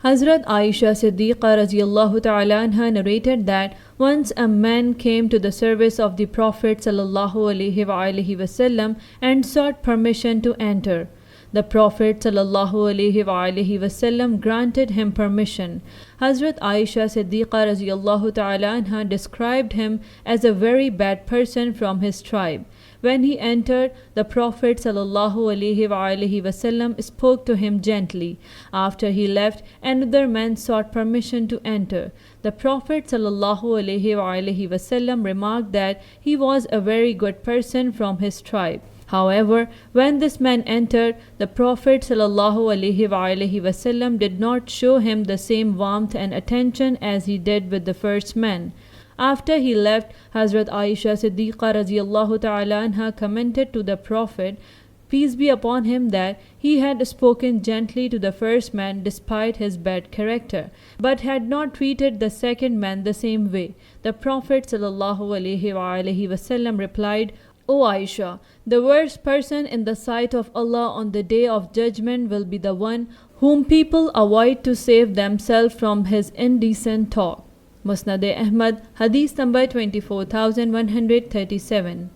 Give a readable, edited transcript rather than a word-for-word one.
Hazrat Aisha Siddiqa radiyallahu ta'ala anha narrated that once a man came to the service of the Prophet sallallahu alaihi wasallam and sought permission to enter. The Prophet sallallahu alaihi wasallam granted him permission. Hazrat Aisha Siddiqa radiyallahu ta'ala anha described him as a very bad person from his tribe. When he entered, the Prophet ﷺ spoke to him gently. After he left, another man sought permission to enter. The Prophet ﷺ remarked that he was a very good person from his tribe. However, when this man entered, the Prophet ﷺ did not show him the same warmth and attention as he did with the first man. After he left, Hazrat Aisha Siddiqa radiyallahu ta'ala anha commented to the Prophet, peace be upon him, that he had spoken gently to the first man despite his bad character, but had not treated the second man the same way. The Prophet ﷺ replied, O Aisha, the worst person in the sight of Allah on the day of judgment will be the one whom people avoid to save themselves from his indecent talk. Musnad Ahmad Hadith number 24137.